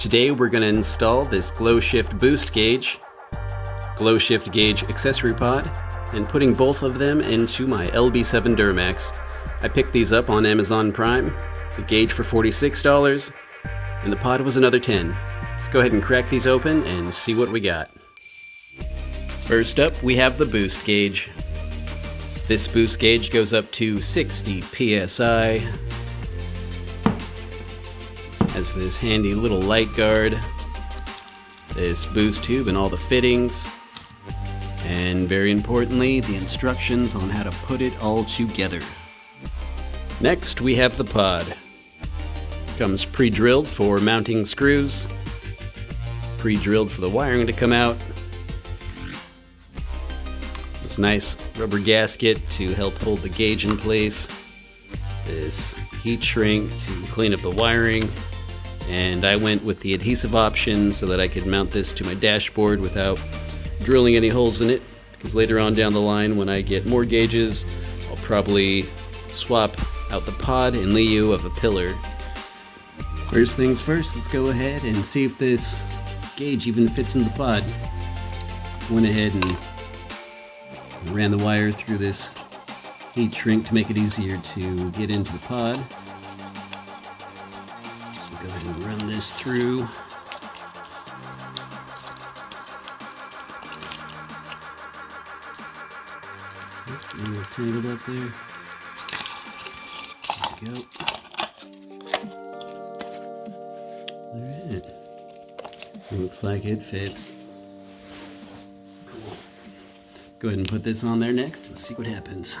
Today we're going to install this GlowShift boost gauge, GlowShift gauge accessory pod, and putting both of them into my LB7 Duramax. I picked these up on Amazon Prime, the gauge for $46, and the pod was another $10. Let's go ahead and crack these open and see what we got. First up, we have the boost gauge. This boost gauge goes up to 60 PSI. Has this handy little light guard, this boost tube and all the fittings, and very importantly, the instructions on how to put it all together. Next, we have the pod. Comes pre-drilled for mounting screws, pre-drilled for the wiring to come out. This nice rubber gasket to help hold the gauge in place. This heat shrink to clean up the wiring. And I went with the adhesive option so that I could mount this to my dashboard without drilling any holes in it, because later on down the line when I get more gauges, I'll probably swap out the pod in lieu of a pillar. First things first, let's go ahead and see if this gauge even fits in the pod. Went ahead and ran the wire through this heat shrink to make it easier to get into the pod. Go ahead and run this through. A little tangled up there. There we go. Alright. Looks like it fits. Cool. Go ahead and put this on there next and see what happens.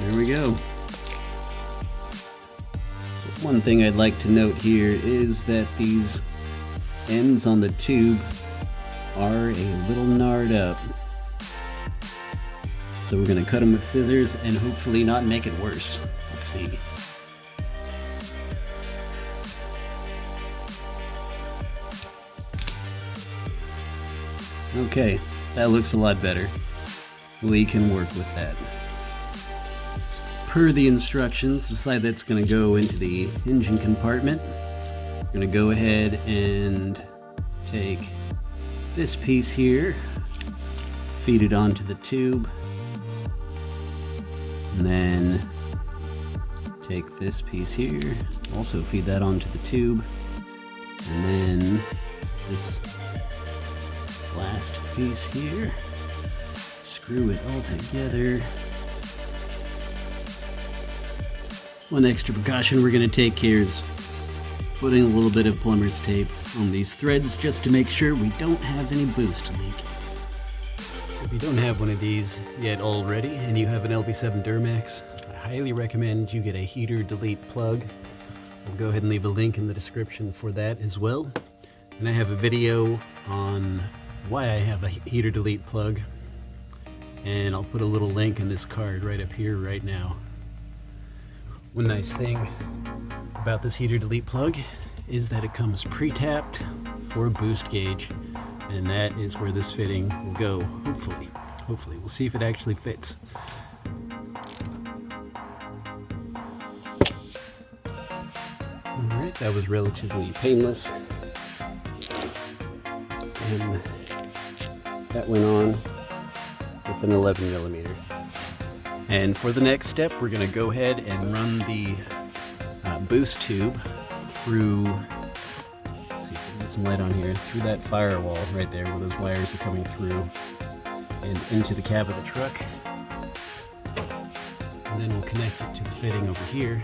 There we go. So one thing I'd like to note here is that these ends on the tube are a little gnarred up. So we're going to cut them with scissors and hopefully not make it worse. Let's see. Okay, that looks a lot better. We can work with that. Per the instructions, the side that's going to go into the engine compartment, I'm going to go ahead and take this piece here, feed it onto the tube, and then take this piece here, also feed that onto the tube, and then this last piece here, screw it all together. One extra precaution we're going to take here is putting a little bit of plumber's tape on these threads just to make sure we don't have any boost leak. So if you don't have one of these yet already and you have an LB7 Duramax, I highly recommend you get a heater delete plug. I'll go ahead and leave a link in the description for that as well. And I have a video on why I have a heater delete plug, and I'll put a little link in this card right up here right now. One nice thing about this heater delete plug is that it comes pre-tapped for a boost gauge, and that is where this fitting will go, hopefully. Hopefully. We'll see if it actually fits. Alright, that was relatively painless. And that went on with an 11mm. And for the next step, we're going to go ahead and run the boost tube through, let's see if we can get some light on here, through that firewall right there where those wires are coming through and into the cab of the truck. And then we'll connect it to the fitting over here.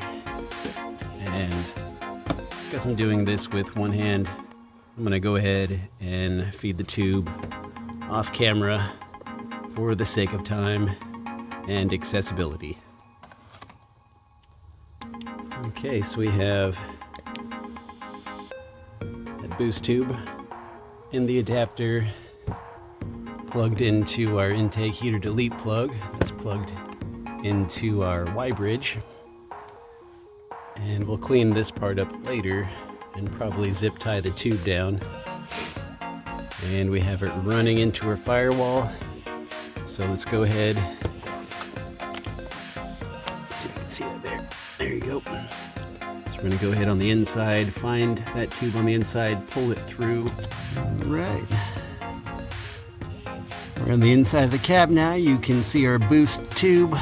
And because I'm doing this with one hand, I'm going to go ahead and feed the tube off camera for the sake of time and accessibility. Okay, so we have that boost tube in the adapter plugged into our intake heater delete plug that's plugged into our Y bridge, and we'll clean this part up later and probably zip tie the tube down. And we have it running into our firewall. So let's go ahead. Let's see if you can see that there. There you go. So we're going to go ahead on the inside, find that tube on the inside, pull it through. Right. We're on the inside of the cab now. You can see our boost tube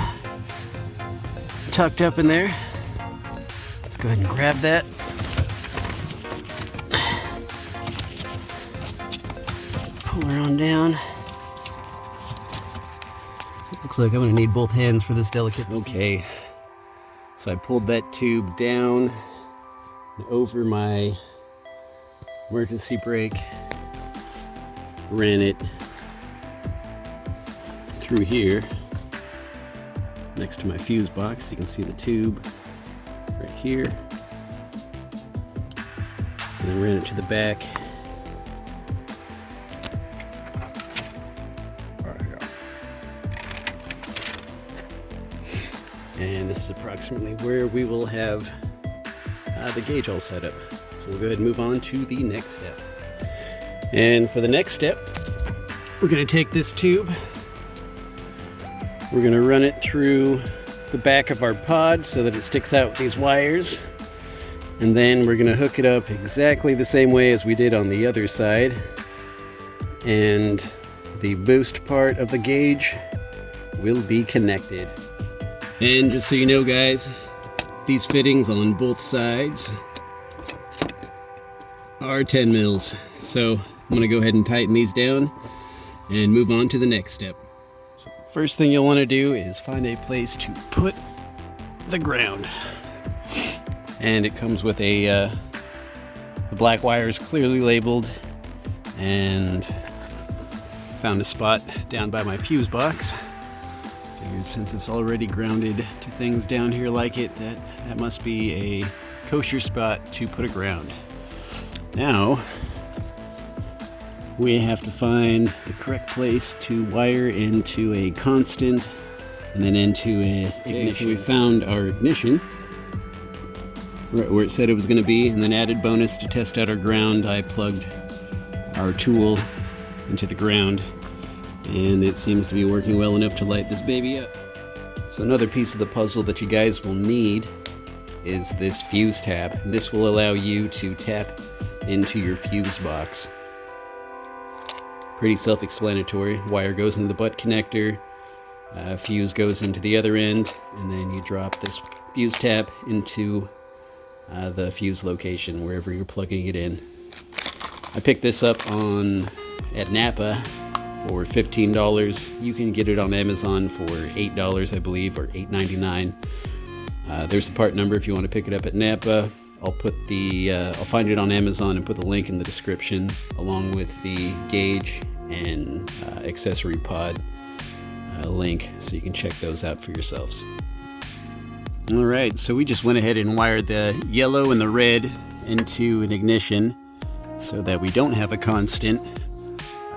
tucked up in there. Let's go ahead and grab that. Pull her on down. Looks like I'm going to need both hands for this delicate. Okay, so I pulled that tube down and over my emergency brake, ran it through here next to my fuse box. You can see the tube right here, and I ran it to the back. And this is approximately where we will have the gauge all set up. So we'll go ahead and move on to the next step. And for the next step, we're going to take this tube, we're going to run it through the back of our pod so that it sticks out with these wires, and then we're going to hook it up exactly the same way as we did on the other side, and the boost part of the gauge will be connected. And just so you know, guys, these fittings on both sides are 10 mils. So I'm going to go ahead and tighten these down and move on to the next step. So first thing you'll want to do is find a place to put the ground. And it comes with the black wire is clearly labeled, and found a spot down by my fuse box. Figured since it's already grounded to things down here like it, that must be a kosher spot to put a ground. Now we have to find the correct place to wire into a constant and then into a ignition. So we found our ignition right where it said it was going to be, and then added bonus to test out our ground, I plugged our tool into the ground, and it seems to be working well enough to light this baby up. So another piece of the puzzle that you guys will need is this fuse tab. This will allow you to tap into your fuse box. Pretty self-explanatory. Wire goes into the butt connector, fuse goes into the other end, and then you drop this fuse tab into the fuse location wherever you're plugging it in. I picked this up at Napa for $15. You can get it on Amazon for $8, I believe, or $8.99. There's the part number if you want to pick it up at Napa. I'll find it on Amazon and put the link in the description, along with the gauge and accessory pod link, so you can check those out for yourselves. All right, so we just went ahead and wired the yellow and the red into an ignition so that we don't have a constant.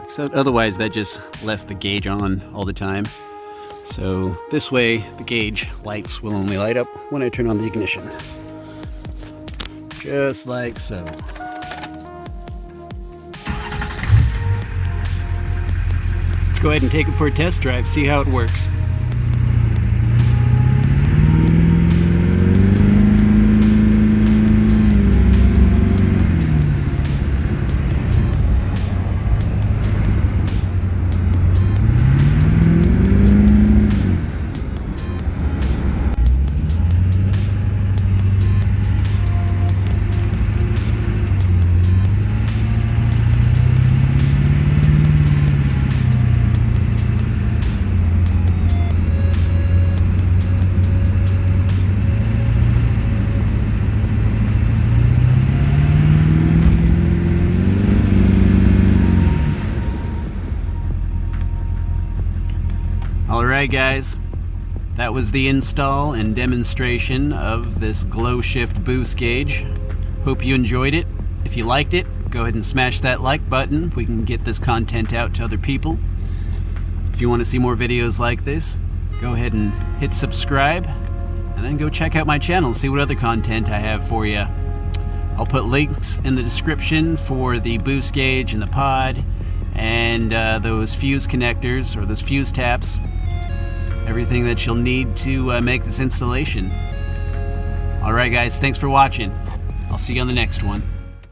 So otherwise that just left the gauge on all the time. So this way the gauge lights will only light up when I turn on the ignition. Just like so. Let's go ahead and take it for a test drive, see how it works. Alright guys, that was the install and demonstration of this GlowShift boost gauge. Hope you enjoyed it. If you liked it, go ahead and smash that like button. We can get this content out to other people. If you want to see more videos like this, go ahead and hit subscribe, and then go check out my channel, see what other content I have for you. I'll put links in the description for the boost gauge and the pod and those fuse connectors or those fuse taps. Everything that you'll need to make this installation. Alright guys, thanks for watching. I'll see you on the next one.